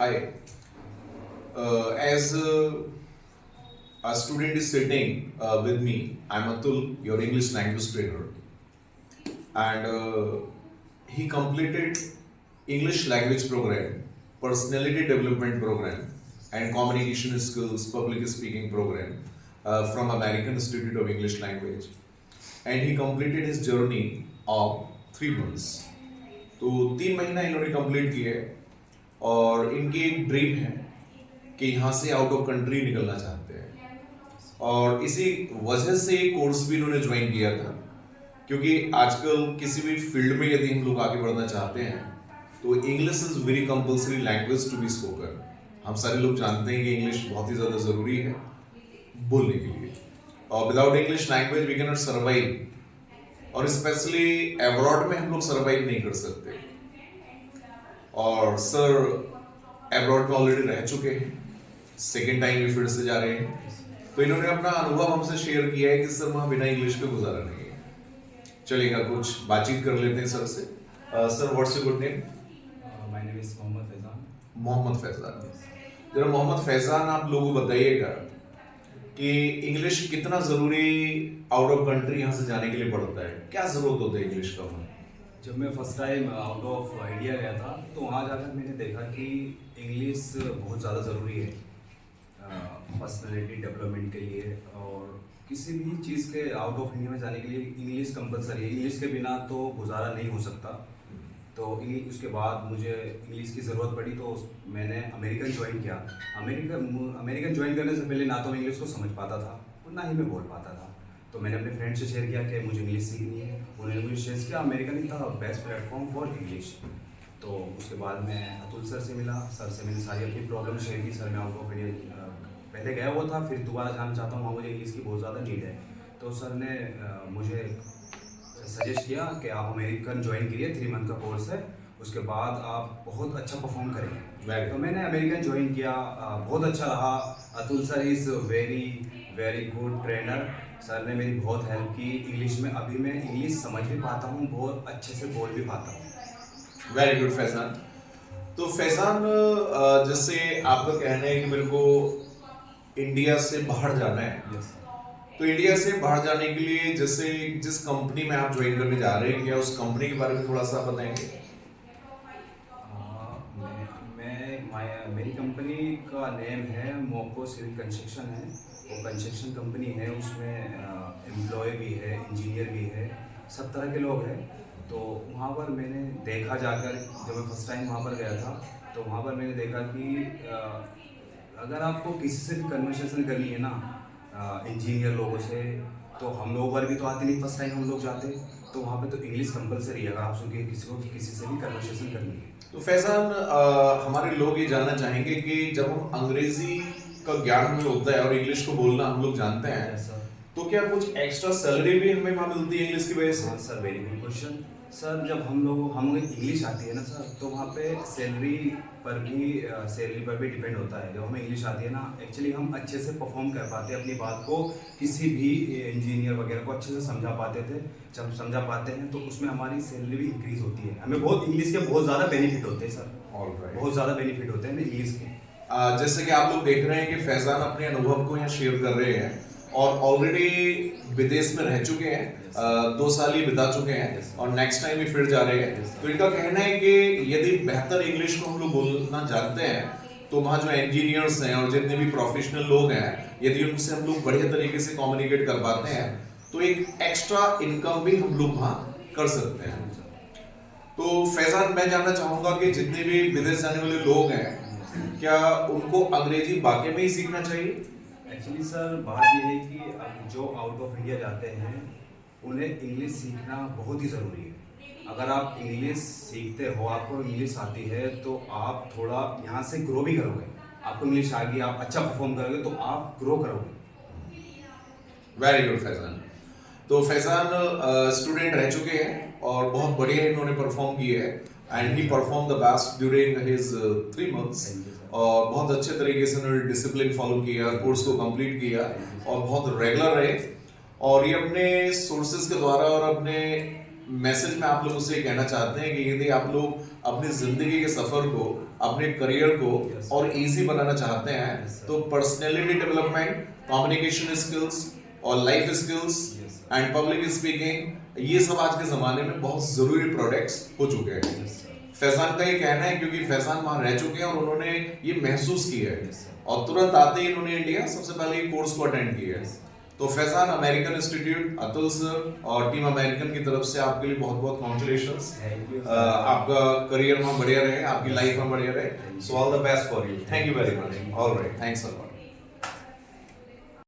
Hi. As a student is sitting with me, I'm Atul, your English language trainer, and he completed English language program, personality development program, and communication skills, public speaking program from American Institute of English Language, and he completed his journey of 3 months. तो 3 महीना इन्होंने complete किए और इनकी एक dream है कि यहाँ से आउट ऑफ कंट्री निकलना चाहते हैं और इसी वजह से कोर्स भी इन्होंने ज्वाइन किया था क्योंकि आजकल किसी भी फील्ड में यदि हम लोग आगे बढ़ना चाहते हैं तो English is very compulsory language to be spoken. हम सारे लोग जानते हैं कि इंग्लिश बहुत ही ज़्यादा ज़रूरी है बोलने के लिए और without English language we can not survive और स्पेशली अब्रॉड में हम लोग सर्वाइव नहीं कर सकते। और सर अब्रॉड में ऑलरेडी रह चुके हैं, सेकेंड टाइम भी फिर से जा रहे हैं, तो इन्होंने अपना अनुभव हमसे शेयर किया है कि सर वहाँ बिना इंग्लिश के गुजारा नहीं है। चलेगा कुछ बातचीत कर लेते हैं सर से। Sir what's your good name? My name is Mohammad Faizan. Mohammad Faizan. जरा मोहम्मद फैजान आप लोगों को बताइएगा कि इंग्लिश कितना जरूरी आउट ऑफ कंट्री यहाँ से जाने के लिए पड़ता है, क्या जरूरत होता है इंग्लिश का? जब मैं first time out of India गया था तो वहाँ जाकर मैंने देखा कि इंग्लिश बहुत ज़्यादा ज़रूरी है पर्सनालिटी डेवलपमेंट के लिए और किसी भी चीज़ के आउट ऑफ इंडिया में जाने के लिए इंग्लिश कंपलसरी है। इंग्लिश के बिना तो गुजारा नहीं हो सकता। तो उसके बाद मुझे इंग्लिश की ज़रूरत पड़ी तो मैंने अमेरिकन ज्वाइन किया। अमेरिकन ज्वाइन करने से पहले ना तो मैं इंग्लिश को समझ पाता था और ना ही मैं बोल पाता था। तो मैंने अपने फ्रेंड से शेयर किया कि मुझे इंग्लिश सीखनी है। उन्होंने मुझे शेयर किया अमेरिकन ही था बेस्ट प्लेटफॉर्म फॉर इंग्लिश। तो उसके बाद मैं अतुल सर से मिला। सर से मैंने सारी अपनी प्रॉब्लम शेयर की। सर मैं आउट ऑफ इंडिया पहले गया हुआ था, फिर दोबारा जाना चाहता हूँ, वहाँ मुझे इंग्लिश की बहुत ज़्यादा नीड है। तो सर ने मुझे सजेस्ट किया कि आप अमेरिकन ज्वाइन करिए, 3 मंथ का कोर्स है, उसके बाद आप बहुत अच्छा परफॉर्म करेंगे। तो मैंने अमेरिकन ज्वाइन किया, बहुत अच्छा रहा। Atul sir is very good trainer. Sir ने मेरी बहुत हेल्प की इंग्लिश में। अभी मैं इंग्लिश समझ भी पाता हूँ, बहुत अच्छे से बोल भी पाता हूँ। Very good Faizan. तो फैजान जैसे आपका कहना है कि मेरे को इंडिया से बाहर जाना है, यस। तो इंडिया से बाहर जाने के लिए जैसे जिस कंपनी में आप ज्वाइन करने जा रहे हैं, क्या उस कंपनी के बारे में थोड़ा सा बताएंगे? मेरी कंपनी का नेम है मोको सिविल कंस्ट्रक्शन है। वो कंस्ट्रक्शन कंपनी है, उसमें एम्प्लॉय भी है, इंजीनियर भी है, सब तरह के लोग हैं। तो वहाँ पर मैंने देखा जाकर, जब मैं फर्स्ट टाइम वहाँ पर गया था तो वहाँ पर मैंने देखा कि अगर आपको किसी से भी कन्वर्सेशन करनी है ना इंजीनियर लोगों से, तो हम लोगों पर भी तो आती नहीं, फर्स्ट टाइम हम लोग जाते, तो वहाँ पे तो इंग्लिश कंपलसरी है अगर आप सुन के किसी से भी कन्वर्सेशन करनी है। तो फैजान हमारे लोग ये जानना चाहेंगे कि जब हम अंग्रेजी का ज्ञान हमें होता है और इंग्लिश को बोलना हम लोग जानते हैं, तो क्या कुछ एक्स्ट्रा सैलरी भी हमें वहाँ मिलती है इंग्लिश की वजह से? हाँ sir, very good question. Sir जब हमें इंग्लिश आती है ना सर, तो वहाँ पे सैलरी पर भी डिपेंड होता है। जब हमें इंग्लिश आती है ना, एक्चुअली हम अच्छे से परफॉर्म कर पाते हैं अपनी बात को, किसी भी इंजीनियर वगैरह को अच्छे से समझा पाते थे। जब समझा पाते हैं तो उसमें हमारी सैलरी भी इंक्रीज होती है। हमें बहुत इंग्लिश के बहुत ज़्यादा बेनिफिट होते हैं सर। बहुत ज़्यादा बेनिफिट होते हैं इंग्लिश के। जैसे कि आप लोग देख रहे हैं कि फैजान अपने अनुभव को यहाँ शेयर कर रहे हैं और ऑलरेडी विदेश में रह चुके हैं, 2 साल ही बिता चुके हैं और नेक्स्ट टाइम भी फिर जा रहे हैं। तो इनका कहना है कि यदि बेहतर इंग्लिश को हम लोग बोलना जानते हैं तो वहाँ जो इंजीनियर्स हैं और जितने भी प्रोफेशनल लोग हैं, यदि उनसे हम लोग बढ़िया तरीके से कम्युनिकेट कर पाते हैं तो एक एक्स्ट्रा इनकम भी हम लोग वहाँ कर सकते हैं। तो फैजान, मैं जानना चाहूँगा कि जितने भी विदेश जाने वाले लोग हैं, क्या उनको अंग्रेजी वाकई में ही सीखना चाहिए? एक्चुअली सर बात यह है कि अब जो आउट ऑफ इंडिया जाते हैं उन्हें इंग्लिश सीखना बहुत ही ज़रूरी है। अगर आप इंग्लिश सीखते हो, आपको इंग्लिश आती है, तो आप थोड़ा यहाँ से ग्रो भी करोगे। आपको इंग्लिश आ गई, आप अच्छा परफॉर्म करोगे तो आप ग्रो करोगे। Very good Faizan. तो फैजान स्टूडेंट रह चुके हैं और बहुत बढ़िया इन्होंने परफॉर्म किए हैं and he perform the best during his 3 months और बहुत अच्छे तरीके से उन्होंने डिसिप्लिन फॉलो किया, कोर्स को कंप्लीट किया और बहुत रेगुलर रहे। और ये अपने सोर्सेज के द्वारा और अपने मैसेज में आप लोगों से कहना चाहते हैं कि यदि आप लोग अपनी जिंदगी के सफर को अपने करियर को Yes. और इजी बनाना चाहते हैं Yes, sir. तो पर्सनैलिटी डेवलपमेंट, कम्युनिकेशन स्किल्स और life skills Yes, sir. And public speaking, ये सब आज के जमाने में बहुत जरूरी प्रोडक्ट्स हो चुके हैं। Yes, sir. फैजान का ये कहना है क्योंकि फैजान वहां रह चुके हैं और उन्होंने ये महसूस किया है Yes, sir. और तुरंत आते ही इन्होंने इंडिया सबसे पहले ये कोर्स को अटेंड किया है। Yes. तो Faizan American institute, Atul sir और टीम अमेरिकन की तरफ से आपके लिए बहुत बहुत कॉन्ग्रेचुलेशंस। Thank you. आपका करियर में बढ़िया रहे, आपकी लाइफ में बढ़िया रहे। Thank you. So all the best for you. Thank you very much. All right, thanks a lot.